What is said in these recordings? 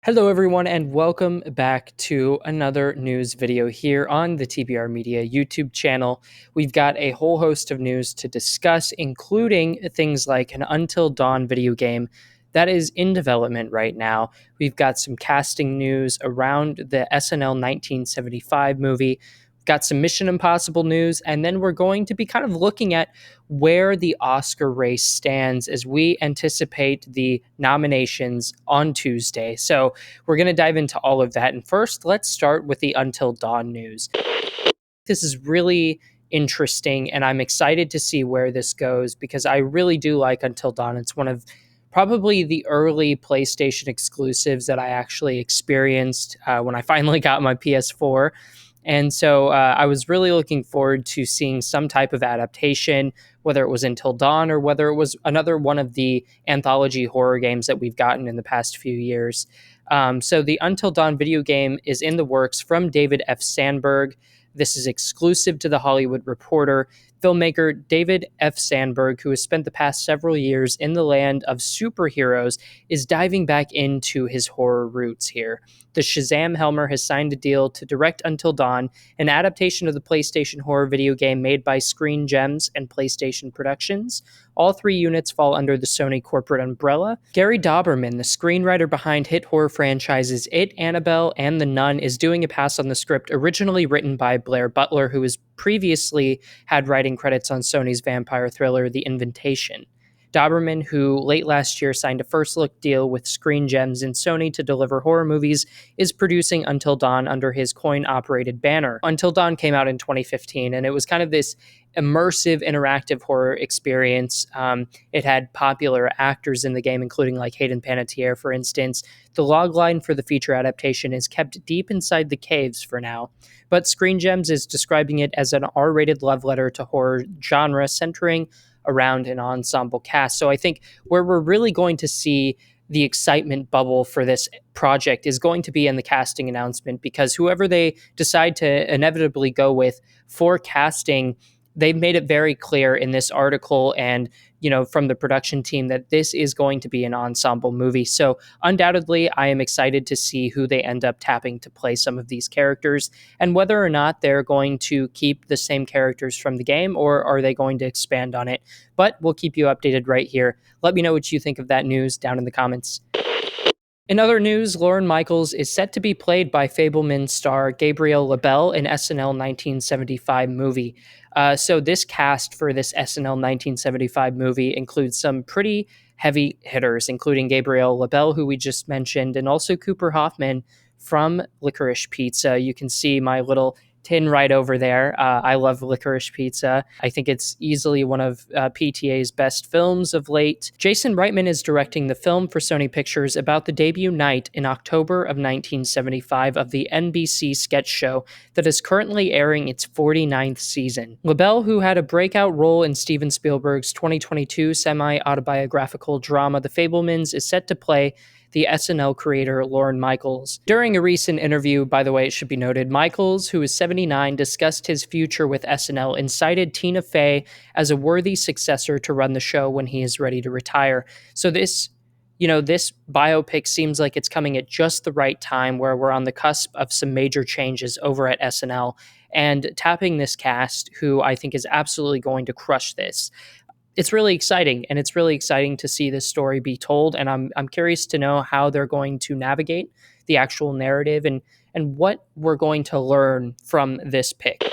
Hello, everyone, and welcome back to another news video here on the TBR Media YouTube channel. We've got a whole host of news to discuss, including things like an Until Dawn video game that is in development right now. We've got some casting news around the SNL 1975 movie. We've got some Mission Impossible news, and then we're going to be kind of looking at where the Oscar race stands as we anticipate the nominations on Tuesday. So, we're going to dive into all of that. And first, let's start with the Until Dawn news. This is really interesting, and I'm excited to see where this goes because I really do like Until Dawn. It's one of probably the early PlayStation exclusives that I actually experienced when I finally got my PS4. And so I was really looking forward to seeing some type of adaptation, whether it was Until Dawn or whether it was another one of the anthology horror games that we've gotten in the past few years. So the Until Dawn video game is in the works from David F. Sandberg. This is exclusive to The Hollywood Reporter. Filmmaker David F. Sandberg, who has spent the past several years in the land of superheroes, is diving back into his horror roots here. The Shazam Helmer has signed a deal to direct Until Dawn, an adaptation of the PlayStation horror video game made by Screen Gems and PlayStation Productions. All three units fall under the Sony corporate umbrella. Gary Dauberman, the screenwriter behind hit horror franchises It, Annabelle, and The Nun, is doing a pass on the script originally written by Blair Butler, who has previously had writing credits on Sony's vampire thriller The Invitation. Dauberman, who late last year signed a first-look deal with Screen Gems and Sony to deliver horror movies, is producing Until Dawn under his coin-operated banner. Until Dawn came out in 2015, and it was kind of this immersive, interactive horror experience. It had popular actors in the game, including like Hayden Panettiere, for instance. The logline for the feature adaptation is kept deep inside the caves for now, but Screen Gems is describing it as an R-rated love letter to horror genre centering around an ensemble cast. So I think where we're really going to see the excitement bubble for this project is going to be in the casting announcement, because whoever they decide to inevitably go with for casting, they've made it very clear in this article and from the production team that this is going to be an ensemble movie. So undoubtedly, I am excited to see who they end up tapping to play some of these characters and whether or not they're going to keep the same characters from the game or are they going to expand on it. But we'll keep you updated right here. Let me know what you think of that news down in the comments. In other news, Lorne Michaels is set to be played by Fabelman star Gabriel LaBelle in SNL 1975 movie. So this cast for this SNL 1975 movie includes some pretty heavy hitters, including Gabriel LaBelle, who we just mentioned, and also Cooper Hoffman from Licorice Pizza. You can see my little tin right over there. I love Licorice Pizza. I think it's easily one of PTA's best films of late. Jason Reitman is directing the film for Sony Pictures about the debut night in October of 1975 of the NBC sketch show that is currently airing its 49th season. LaBelle, who had a breakout role in Steven Spielberg's 2022 semi-autobiographical drama The Fabelmans, is set to play the SNL creator Lorne Michaels. During a recent interview, by the way, it should be noted, Michaels, who is 79, discussed his future with SNL and cited Tina Fey as a worthy successor to run the show when he is ready to retire. So this biopic seems like it's coming at just the right time where we're on the cusp of some major changes over at SNL and tapping this cast who I think is absolutely going to crush this. It's really exciting, and it's really exciting to see this story be told, and I'm curious to know how they're going to navigate the actual narrative and what we're going to learn from this pick.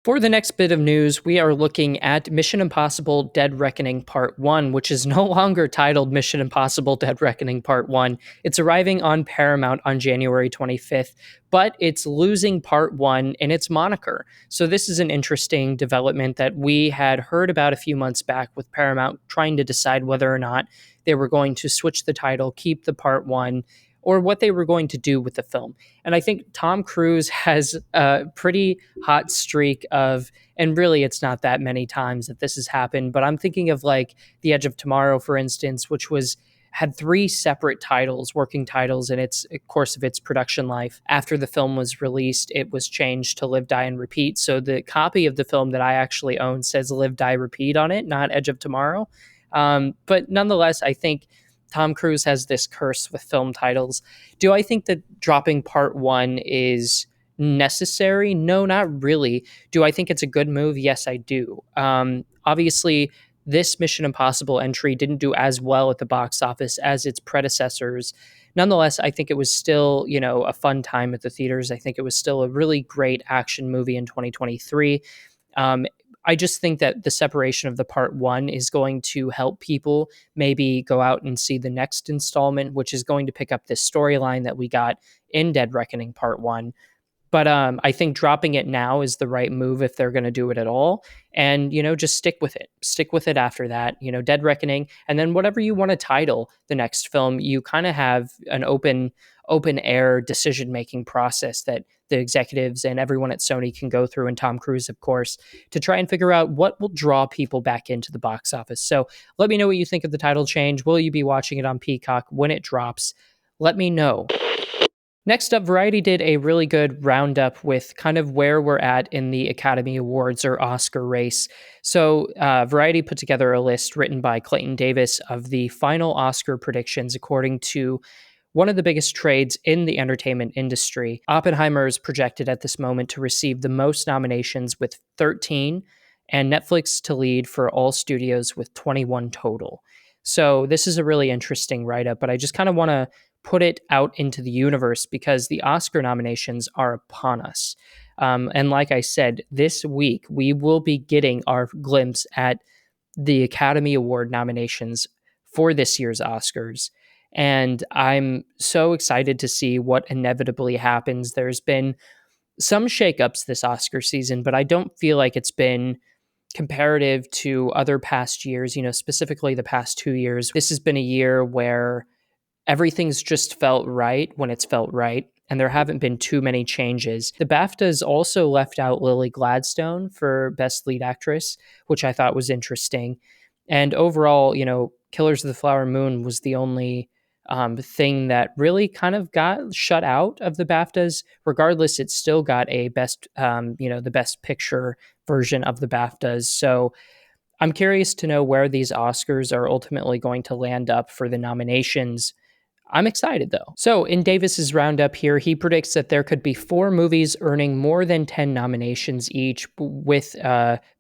For the next bit of news, we are looking at Mission Impossible Dead Reckoning Part 1, which is no longer titled Mission Impossible Dead Reckoning Part 1. It's arriving on Paramount on January 25th, but it's losing Part 1 in its moniker. So this is an interesting development that we had heard about a few months back with Paramount trying to decide whether or not they were going to switch the title, keep the Part 1, or what they were going to do with the film. And I think Tom Cruise has a pretty hot streak of, and really it's not that many times that this has happened, but I'm thinking of like The Edge of Tomorrow, for instance, which had three separate titles, working titles in its course of its production life. After the film was released, it was changed to Live, Die, and Repeat. So the copy of the film that I actually own says Live, Die, Repeat on it, not Edge of Tomorrow. But nonetheless, I think Tom Cruise has this curse with film titles. Do I think that dropping part one is necessary? No, not really. Do I think it's a good move? Yes, I do. Obviously, this Mission Impossible entry didn't do as well at the box office as its predecessors. Nonetheless, I think it was still, a fun time at the theaters. I think it was still a really great action movie in 2023. Um, I just think that the separation of the part one is going to help people maybe go out and see the next installment, which is going to pick up this storyline that we got in Dead Reckoning Part One. But I think dropping it now is the right move if they're going to do it at all. And, just stick with it. Stick with it after that, Dead Reckoning. And then whatever you want to title the next film, you kind of have an open air decision making process that the executives and everyone at Sony can go through, and Tom Cruise, of course, to try and figure out what will draw people back into the box office. So let me know what you think of the title change. Will you be watching it on Peacock when it drops? Let me know. Next up, Variety did a really good roundup with kind of where we're at in the Academy Awards or Oscar race. So, Variety put together a list written by Clayton Davis of the final Oscar predictions according to one of the biggest trades in the entertainment industry. Oppenheimer is projected at this moment to receive the most nominations with 13, and Netflix to lead for all studios with 21 total. So, this is a really interesting write up, but I just kind of want to put it out into the universe because the Oscar nominations are upon us. And like I said, this week we will be getting our glimpse at the Academy Award nominations for this year's Oscars. And I'm so excited to see what inevitably happens. There's been some shakeups this Oscar season, but I don't feel like it's been comparative to other past years, specifically the past 2 years. This has been a year where everything's just felt right when it's felt right, and there haven't been too many changes. The BAFTAs also left out Lily Gladstone for Best Lead Actress, which I thought was interesting. And overall, Killers of the Flower Moon was the only thing that really kind of got shut out of the BAFTAs. Regardless, it still got a the Best Picture version of the BAFTAs. So I'm curious to know where these Oscars are ultimately going to land up for the nominations. I'm excited though. So in Davis's roundup here, he predicts that there could be 4 movies earning more than 10 nominations each, with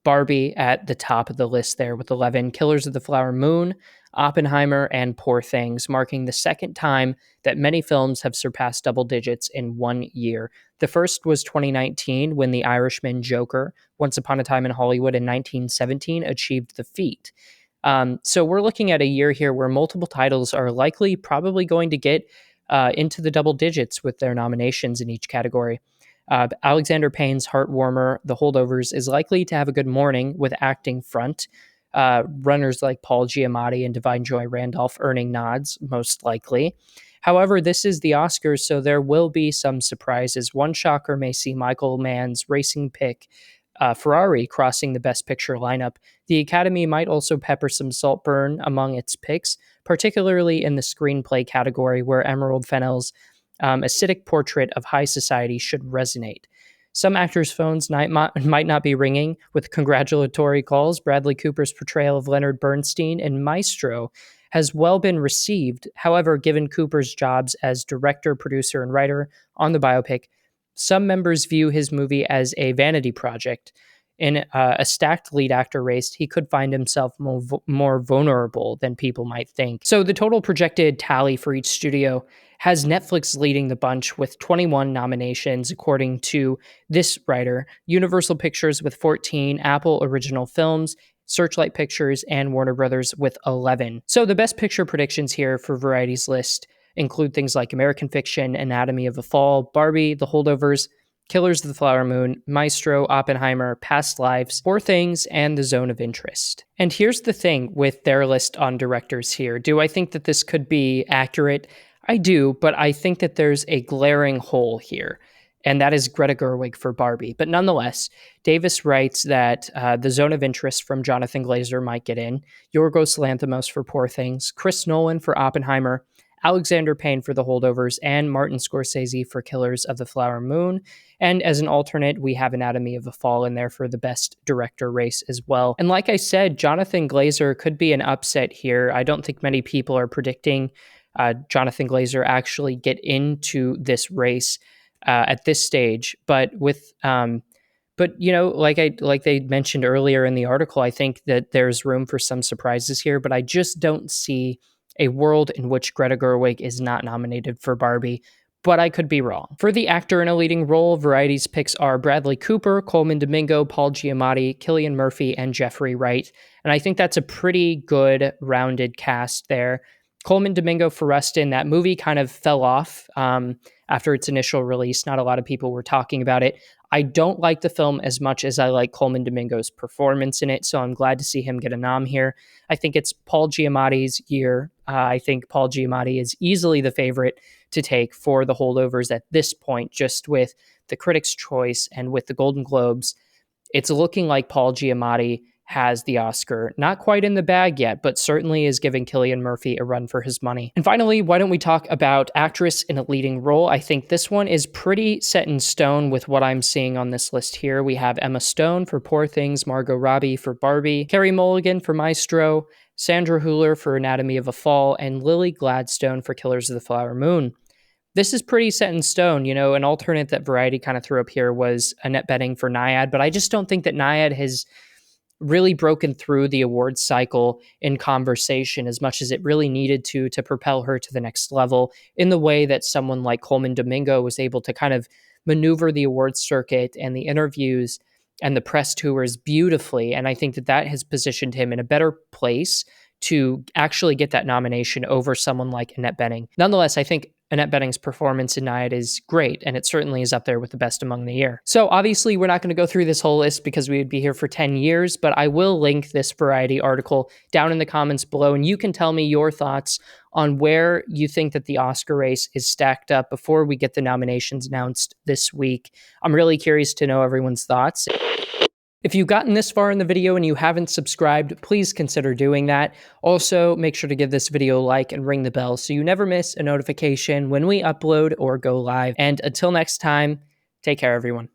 Barbie at the top of the list there with 11, Killers of the Flower Moon, Oppenheimer, and Poor Things, marking the second time that many films have surpassed double digits in 1 year. The first was 2019 when The Irishman, Joker, Once Upon a Time in Hollywood in 1917 achieved the feat. So we're looking at a year here where multiple titles are likely probably going to get into the double digits with their nominations in each category. Alexander Payne's Heartwarmer, The Holdovers, is likely to have a good morning with acting front. Runners like Paul Giamatti and Divine Joy Randolph earning nods, most likely. However, this is the Oscars, so there will be some surprises. One shocker may see Michael Mann's racing pick, Ferrari, crossing the Best Picture lineup. The Academy might also pepper some Saltburn among its picks, particularly in the screenplay category, where Emerald Fennell's acidic portrait of high society should resonate. Some actors' phones might not be ringing with congratulatory calls. Bradley Cooper's portrayal of Leonard Bernstein in Maestro has well been received. However, given Cooper's jobs as director, producer, and writer on the biopic, some members view his movie as a vanity project. In a stacked lead actor race, he could find himself more vulnerable than people might think. So the total projected tally for each studio has Netflix leading the bunch with 21 nominations, according to this writer, Universal Pictures with 14, Apple Original Films, Searchlight Pictures, and Warner Brothers with 11. So the best picture predictions here for Variety's list include things like American Fiction, Anatomy of a Fall, Barbie, The Holdovers, Killers of the Flower Moon, Maestro, Oppenheimer, Past Lives, Poor Things, and The Zone of Interest. And here's the thing with their list on directors here. Do I think that this could be accurate? I do, but I think that there's a glaring hole here, and that is Greta Gerwig for Barbie. But nonetheless, Davis writes that The Zone of Interest from Jonathan Glazer might get in, Yorgos Lanthimos for Poor Things, Chris Nolan for Oppenheimer, Alexander Payne for The Holdovers, and Martin Scorsese for Killers of the Flower Moon. And as an alternate, we have Anatomy of a Fall in there for the best director race as well. And like I said, Jonathan Glazer could be an upset here. I don't think many people are predicting Jonathan Glazer actually get into this race at this stage. But like they mentioned earlier in the article, I think that there's room for some surprises here. But I just don't see a world in which Greta Gerwig is not nominated for Barbie. But I could be wrong. For the actor in a leading role, Variety's picks are Bradley Cooper, Coleman Domingo, Paul Giamatti, Cillian Murphy, and Jeffrey Wright. And I think that's a pretty good rounded cast there. Coleman Domingo for Rustin, that movie kind of fell off after its initial release. Not a lot of people were talking about it. I don't like the film as much as I like Coleman Domingo's performance in it, so I'm glad to see him get a nom here. I think it's Paul Giamatti's year. I think Paul Giamatti is easily the favorite to take for The Holdovers at this point, just with the Critics' Choice and with the Golden Globes. It's looking like Paul Giamatti has the Oscar. Not quite in the bag yet, but certainly is giving Cillian Murphy a run for his money. And finally, why don't we talk about actress in a leading role? I think this one is pretty set in stone with what I'm seeing on this list here. We have Emma Stone for Poor Things, Margot Robbie for Barbie, Carey Mulligan for Maestro, Sandra Hüller for Anatomy of a Fall, and Lily Gladstone for Killers of the Flower Moon. This is pretty set in stone. An alternate that Variety kind of threw up here was Annette Bening for Nyad, but I just don't think that Nyad has really broken through the awards cycle in conversation as much as it really needed to propel her to the next level in the way that someone like Coleman Domingo was able to kind of maneuver the awards circuit and the interviews and the press tours beautifully. And I think that has positioned him in a better place to actually get that nomination over someone like Annette Bening. Nonetheless, I think Annette Bening's performance in Nyad is great, and it certainly is up there with the best among the year. So obviously, we're not going to go through this whole list because we would be here for 10 years, but I will link this Variety article down in the comments below, and you can tell me your thoughts on where you think that the Oscar race is stacked up before we get the nominations announced this week. I'm really curious to know everyone's thoughts. If you've gotten this far in the video and you haven't subscribed, please consider doing that. Also, make sure to give this video a like and ring the bell so you never miss a notification when we upload or go live. And until next time, take care, everyone.